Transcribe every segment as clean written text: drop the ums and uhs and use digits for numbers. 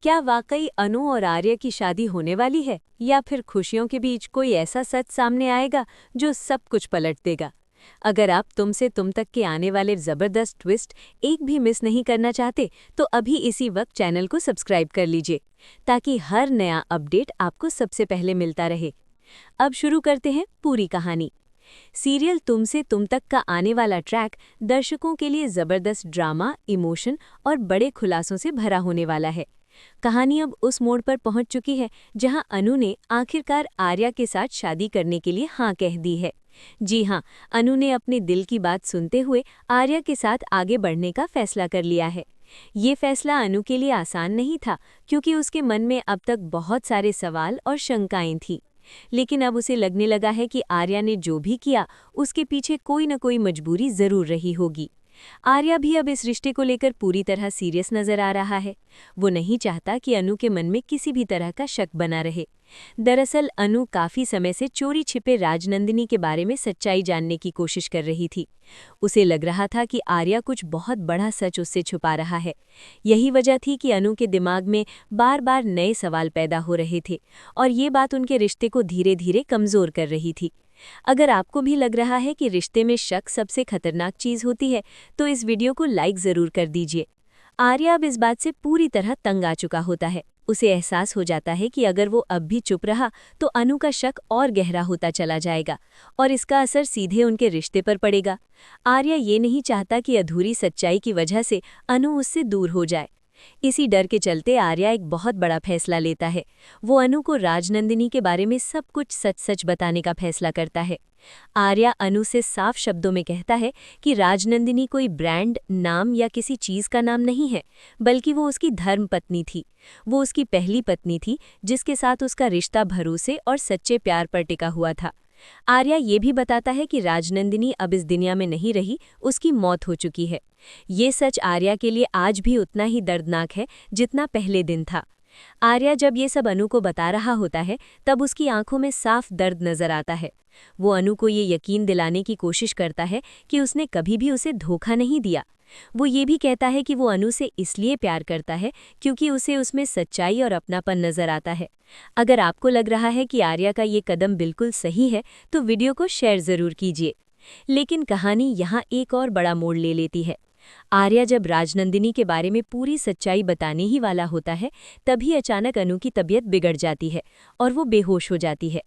क्या वाकई अनु और आर्य की शादी होने वाली है या फिर खुशियों के बीच कोई ऐसा सच सामने आएगा जो सब कुछ पलट देगा। अगर आप तुमसे तुम तक के आने वाले जबरदस्त ट्विस्ट एक भी मिस नहीं करना चाहते तो अभी इसी वक्त चैनल को सब्सक्राइब कर लीजिए ताकि हर नया अपडेट आपको सबसे पहले मिलता रहे। अब शुरू करते हैं पूरी कहानी। सीरियल तुमसे तुम तक का आने वाला ट्रैक दर्शकों के लिए जबरदस्त ड्रामा, इमोशन और बड़े खुलासों से भरा होने वाला है। कहानी अब उस मोड़ पर पहुंच चुकी है जहां अनु ने आखिरकार आर्या के साथ शादी करने के लिए हाँ कह दी है। जी हाँ, अनु ने अपने दिल की बात सुनते हुए आर्या के साथ आगे बढ़ने का फैसला कर लिया है। ये फैसला अनु के लिए आसान नहीं था क्योंकि उसके मन में अब तक बहुत सारे सवाल और शंकाएं थीं। लेकिन अब उसे लगने लगा है कि आर्या ने जो भी किया उसके पीछे कोई न कोई मजबूरी जरूर रही होगी। आर्या भी अब इस रिश्ते को लेकर पूरी तरह सीरियस नजर आ रहा है। वो नहीं चाहता कि अनु के मन में किसी भी तरह का शक बना रहे। दरअसल अनु काफी समय से चोरी छिपे राजनंदिनी के बारे में सच्चाई जानने की कोशिश कर रही थी। उसे लग रहा था कि आर्या कुछ बहुत बड़ा सच उससे छुपा रहा है। यही वजह थी कि अनु के दिमाग में बार बार नए सवाल पैदा हो रहे थे और ये बात उनके रिश्ते को धीरे धीरे कमजोर कर रही थी। अगर आपको भी लग रहा है कि रिश्ते में शक सबसे खतरनाक चीज होती है तो इस वीडियो को लाइक जरूर कर दीजिए। आर्या अब इस बात से पूरी तरह तंग आ चुका होता है। उसे एहसास हो जाता है कि अगर वो अब भी चुप रहा तो अनु का शक और गहरा होता चला जाएगा और इसका असर सीधे उनके रिश्ते पर पड़ेगा। आर्या ये नहीं चाहता कि अधूरी सच्चाई की वजह से अनु उससे दूर हो जाए। इसी डर के चलते आर्या एक बहुत बड़ा फैसला लेता है। वो अनु को राजनंदिनी के बारे में सब कुछ सच सच बताने का फैसला करता है। आर्या अनु से साफ शब्दों में कहता है कि राजनंदिनी कोई ब्रांड, नाम या किसी चीज का नाम नहीं है, बल्कि वो उसकी धर्म पत्नी थी। वो उसकी पहली पत्नी थी जिसके साथ उसका रिश्ता भरोसे और सच्चे प्यार पर टिका हुआ था। आर्या ये भी बताता है कि राजनंदिनी अब इस दुनिया में नहीं रही, उसकी मौत हो चुकी है। ये सच आर्या के लिए आज भी उतना ही दर्दनाक है जितना पहले दिन था। आर्या जब ये सब अनु को बता रहा होता है तब उसकी आंखों में साफ दर्द नजर आता है। वो अनु को ये यकीन दिलाने की कोशिश करता है कि उसने कभी भी उसे धोखा नहीं दिया। वो ये भी कहता है कि वो अनु से इसलिए प्यार करता है क्योंकि उसे उसमें सच्चाई और अपनापन नजर आता है। अगर आपको लग रहा है कि आर्या का ये कदम बिल्कुल सही है तो वीडियो को शेयर जरूर कीजिए। लेकिन कहानी यहाँ एक और बड़ा मोड़ ले लेती है। आर्या जब राजनंदिनी के बारे में पूरी सच्चाई बताने ही वाला होता है तभी अचानक अनु की तबीयत बिगड़ जाती है और वो बेहोश हो जाती है।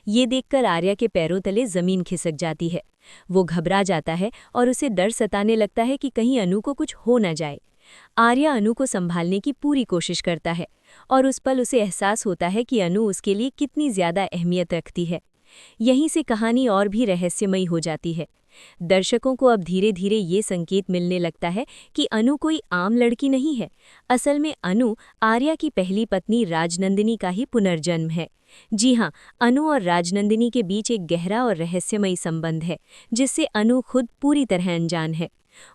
ये देखकर आर्या के पैरों तले जमीन खिसक जाती है। वो घबरा जाता है और उसे डर सताने लगता है कि कहीं अनु को कुछ हो न जाए। आर्या अनु को संभालने की पूरी कोशिश करता है और उस पल उसे एहसास होता है कि अनु उसके लिए कितनी ज्यादा अहमियत रखती है। यहीं से कहानी और भी रहस्यमयी हो जाती है। दर्शकों को अब धीरे धीरे ये संकेत मिलने लगता है कि अनु कोई आम लड़की नहीं है। असल में अनु आर्या की पहली पत्नी राजनंदिनी का ही पुनर्जन्म है। जी हाँ, अनु और राजनंदिनी के बीच एक गहरा और रहस्यमयी संबंध है जिससे अनु खुद पूरी तरह अनजान है।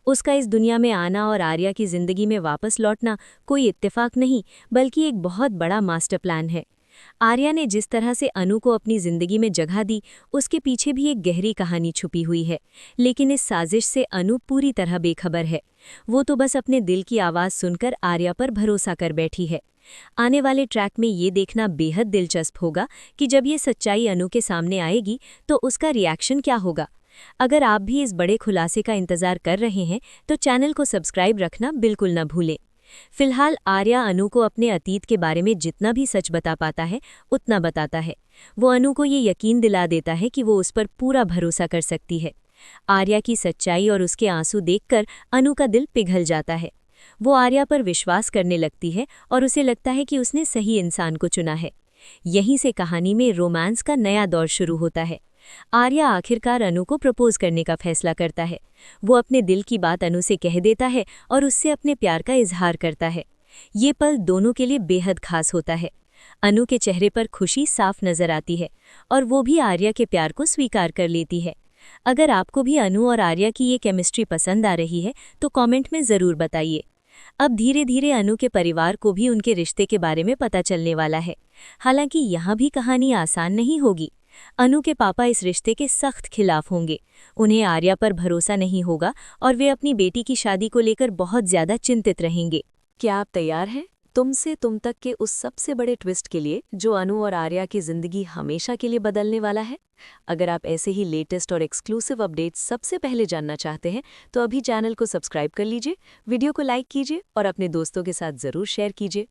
उसका इस दुनिया में आना और आर्या की जिंदगी में वापस लौटना कोई इत्तेफाक नहीं बल्कि एक बहुत बड़ा मास्टर प्लान है। आर्या ने जिस तरह से अनु को अपनी जिंदगी में जगह दी उसके पीछे भी एक गहरी कहानी छुपी हुई है। लेकिन इस साजिश से अनु पूरी तरह बेखबर है। वो तो बस अपने दिल की आवाज़ सुनकर आर्या पर भरोसा कर बैठी है। आने वाले ट्रैक में ये देखना बेहद दिलचस्प होगा कि जब ये सच्चाई अनु के सामने आएगी तो उसका रिएक्शन क्या होगा। अगर आप भी इस बड़े खुलासे का इंतजार कर रहे हैं तो चैनल को सब्सक्राइब रखना बिल्कुल न भूलें। फिलहाल आर्या अनु को अपने अतीत के बारे में जितना भी सच बता पाता है उतना बताता है। वो अनु को ये यकीन दिला देता है कि वो उस पर पूरा भरोसा कर सकती है। आर्या की सच्चाई और उसके आंसू देखकर अनु का दिल पिघल जाता है। वो आर्या पर विश्वास करने लगती है और उसे लगता है कि उसने सही इंसान को चुना है। यहीं से कहानी में रोमांस का नया दौर शुरू होता है। आर्या आखिरकार अनु को प्रपोज करने का फैसला करता है। वो अपने दिल की बात अनु से कह देता है और उससे अपने प्यार का इजहार करता है। ये पल दोनों के लिए बेहद खास होता है। अनु के चेहरे पर खुशी साफ नजर आती है और वो भी आर्या के प्यार को स्वीकार कर लेती है। अगर आपको भी अनु और आर्या की ये केमिस्ट्री पसंद आ रही है तो कमेंट में ज़रूर बताइए। अब धीरे धीरे अनु के परिवार को भी उनके रिश्ते के बारे में पता चलने वाला है। हालांकि यहाँ भी कहानी आसान नहीं होगी। अनु के पापा इस रिश्ते के सख्त खिलाफ होंगे। उन्हें आर्या पर भरोसा नहीं होगा और वे अपनी बेटी की शादी को लेकर बहुत ज्यादा चिंतित रहेंगे। क्या आप तैयार हैं तुमसे तुम तक के उस सबसे बड़े ट्विस्ट के लिए जो अनु और आर्या की जिंदगी हमेशा के लिए बदलने वाला है। अगर आप ऐसे ही लेटेस्ट और एक्सक्लूसिव अपडेट्स सबसे पहले जानना चाहते हैं तो अभी चैनल को सब्सक्राइब कर लीजिए, वीडियो को लाइक कीजिए और अपने दोस्तों के साथ जरूर शेयर कीजिए।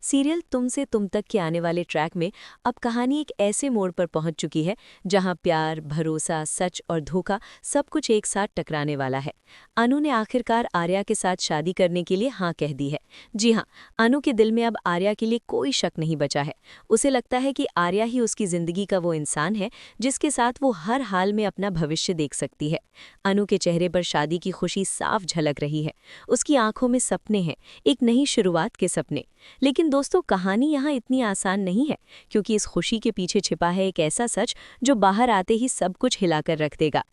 सीरियल तुमसे तुम तक के आने वाले ट्रैक में अब कहानी एक ऐसे मोड़ पर पहुंच चुकी है जहां प्यार, भरोसा, सच और धोखा सब कुछ एक साथ टकराने वाला है। अनु ने आखिरकार आर्या के साथ शादी करने के लिए हाँ कह दी है। जी हाँ, अनु के दिल में अब आर्या के लिए कोई शक नहीं बचा है। उसे लगता है कि आर्या ही उसकी जिंदगी का वो इंसान है जिसके साथ वो हर हाल में अपना भविष्य देख सकती है। अनु के चेहरे पर शादी की खुशी साफ झलक रही है। उसकी आंखों में सपने हैं, एक नई शुरुआत के सपने। लेकिन दोस्तों, कहानी यहाँ इतनी आसान नहीं है, क्योंकि इस खुशी के पीछे छिपा है एक ऐसा सच जो बाहर आते ही सब कुछ हिलाकर रख देगा।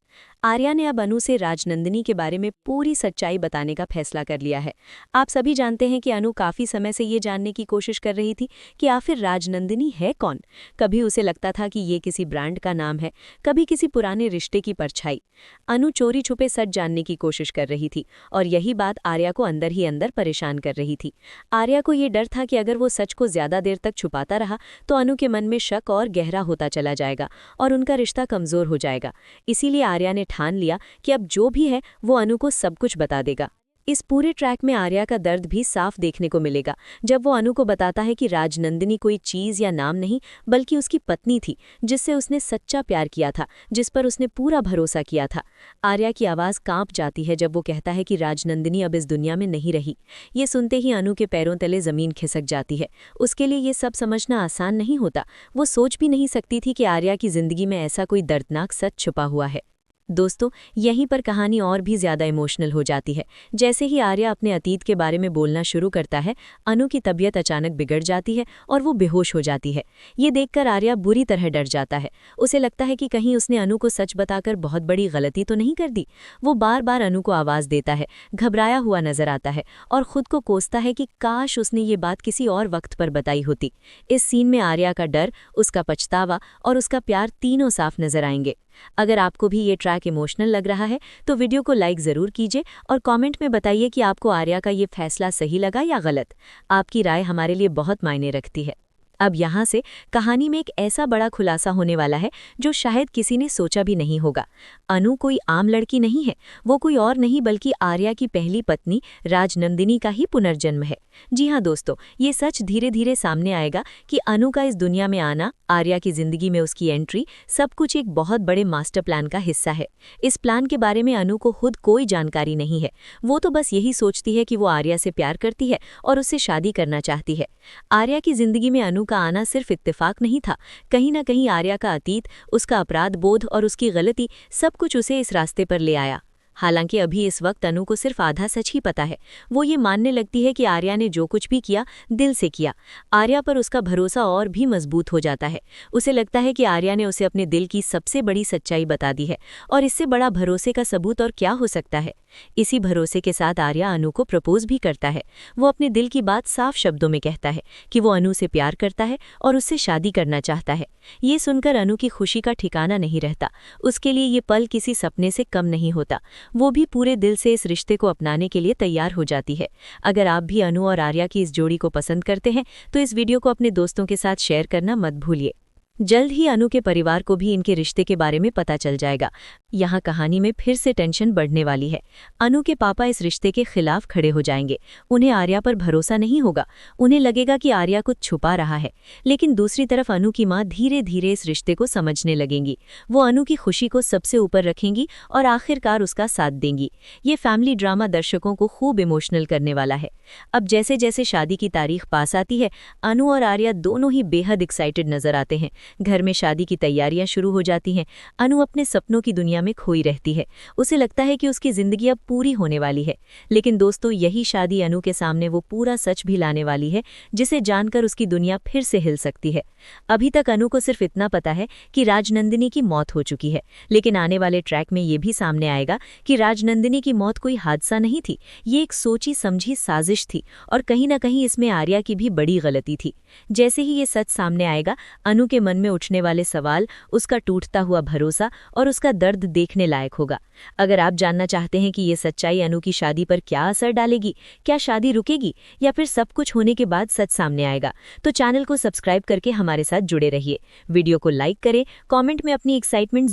आर्या ने अब अनु से राजनंदिनी के बारे में पूरी सच्चाई बताने का फैसला कर लिया है। आप सभी जानते हैं कि अनु काफी समय से ये जानने की कोशिश कर रही थी कि आखिर राजनंदिनी है कौन। कभी उसे लगता था कि ये किसी ब्रांड का नाम है, कभी किसी पुराने रिश्ते की परछाई। अनु चोरी छुपे सच जानने की कोशिश कर रही थी और यही बात आर्या को अंदर ही अंदर परेशान कर रही थी। आर्या को ये डर था कि अगर वो सच को ज्यादा देर तक छुपाता रहा तो अनु के मन में शक और गहरा होता चला जाएगा और उनका रिश्ता कमजोर हो जाएगा। इसीलिए आर्या ने ठान लिया कि अब जो भी है वो अनु को सब कुछ बता देगा। इस पूरे ट्रैक में आर्या का दर्द भी साफ देखने को मिलेगा जब वो अनु को बताता है कि राजनंदिनी कोई चीज या नाम नहीं बल्कि उसकी पत्नी थी, जिससे उसने सच्चा प्यार किया था, जिस पर उसने पूरा भरोसा किया था। आर्या की आवाज कांप जाती है जब वो कहता है कि राजनंदिनी अब इस दुनिया में नहीं रही। ये सुनते ही अनु के पैरों तले जमीन खिसक जाती है। उसके लिए ये सब समझना आसान नहीं होता। वो सोच भी नहीं सकती थी कि आर्या की जिंदगी में ऐसा कोई दर्दनाक सच छुपा हुआ है। दोस्तों, यहीं पर कहानी और भी ज्यादा इमोशनल हो जाती है। जैसे ही आर्या अपने अतीत के बारे में बोलना शुरू करता है, अनु की तबीयत अचानक बिगड़ जाती है और वो बेहोश हो जाती है। ये देखकर आर्या बुरी तरह डर जाता है। उसे लगता है कि कहीं उसने अनु को सच बताकर बहुत बड़ी गलती तो नहीं कर दी। वो बार बार अनु को आवाज देता है, घबराया हुआ नजर आता है और खुद को कोसता है कि काश उसने ये बात किसी और वक्त पर बताई होती। इस सीन में आर्या का डर, उसका पछतावा और उसका प्यार तीनों साफ नजर आएंगे। अगर आपको भी ये ट्रैक इमोशनल लग रहा है तो वीडियो को लाइक ज़रूर कीजिए और कमेंट में बताइए कि आपको आर्या का ये फैसला सही लगा या गलत। आपकी राय हमारे लिए बहुत मायने रखती है। अब यहाँ से कहानी में एक ऐसा बड़ा खुलासा होने वाला है जो शायद किसी ने सोचा भी नहीं होगा। अनु कोई आम लड़की नहीं है, वो कोई और नहीं बल्कि आर्या की पहली पत्नी राजनंदिनी का ही पुनर्जन्म है। जी हाँ दोस्तों, ये सच धीरे धीरे सामने आएगा कि अनु का इस दुनिया में आना, आर्या की जिंदगी में उसकी एंट्री, सब कुछ एक बहुत बड़े मास्टर प्लान का हिस्सा है। इस प्लान के बारे में अनु को खुद कोई जानकारी नहीं है। वो तो बस यही सोचती है कि वो आर्या से प्यार करती है और उससे शादी करना चाहती है। आर्या की जिंदगी में अनु का आना सिर्फ इत्तेफाक नहीं था। कहीं ना कहीं आर्या का अतीत, उसका अपराध बोध और उसकी गलती, सब कुछ उसे इस रास्ते पर ले आया। हालांकि अभी इस वक्त अनु को सिर्फ आधा सच ही पता है। वो ये मानने लगती है कि आर्या ने जो कुछ भी किया दिल से किया। आर्या पर उसका भरोसा और भी मजबूत हो जाता है। उसे लगता है कि आर्या ने उसे अपने दिल की सबसे बड़ी सच्चाई बता दी है और इससे बड़ा भरोसे का सबूत और क्या हो सकता है। इसी भरोसे के साथ आर्या अनु को प्रपोज भी करता है। वो अपने दिल की बात साफ शब्दों में कहता है कि वो अनु से प्यार करता है और उससे शादी करना चाहता है। ये सुनकर अनु की खुशी का ठिकाना नहीं रहता। उसके लिए ये पल किसी सपने से कम नहीं होता। वो भी पूरे दिल से इस रिश्ते को अपनाने के लिए तैयार हो जाती है। अगर आप भी अनु और आर्या की इस जोड़ी को पसंद करते हैं तो इस वीडियो को अपने दोस्तों के साथ शेयर करना मत भूलिए। जल्द ही अनु के परिवार को भी इनके रिश्ते के बारे में पता चल जाएगा। यहाँ कहानी में फिर से टेंशन बढ़ने वाली है। अनु के पापा इस रिश्ते के खिलाफ खड़े हो जाएंगे। उन्हें आर्या पर भरोसा नहीं होगा। उन्हें लगेगा कि आर्या कुछ छुपा रहा है। लेकिन दूसरी तरफ अनु की माँ धीरे धीरे इस रिश्ते को समझने लगेंगी। वो अनु की खुशी को सबसे ऊपर रखेंगी और आखिरकार उसका साथ देंगी। ये फैमिली ड्रामा दर्शकों को खूब इमोशनल करने वाला है। अब जैसे जैसे शादी की तारीख पास आती है, अनु और आर्या दोनों ही बेहद एक्साइटेड नजर आते हैं। घर में शादी की तैयारियां शुरू हो जाती हैं। अनु अपने सपनों की दुनिया में खोई रहती है। उसे लगता है कि उसकी जिंदगी अब पूरी होने वाली है। लेकिन दोस्तों, यही शादी अनु के सामने वो पूरा सच भी लाने वाली है जिसे जानकर उसकी दुनिया फिर से हिल सकती है। अभी तक अनु को सिर्फ इतना पता है कि राजनंदिनी की मौत हो चुकी है, लेकिन आने वाले ट्रैक में ये भी सामने आएगा कि राजनंदिनी की मौत कोई हादसा नहीं थी। ये एक सोची समझी साजिश थी और कहीं ना कहीं इसमें आर्या की भी बड़ी गलती थी। जैसे ही ये सच सामने आएगा, अनु के मन में उठने वाले सवाल, उसका टूटता हुआ भरोसा और उसका दर्द देखने लायक होगा। अगर आप जानना चाहते हैं कि ये सच्चाई अनु की शादी पर क्या असर डालेगी, क्या शादी रुकेगी या फिर सब कुछ होने के बाद सच सामने आएगा, तो चैनल को सब्सक्राइब करके हमारे साथ जुड़े रहिए। वीडियो को लाइक करें, कमेंट में अपनी एक्साइटमेंट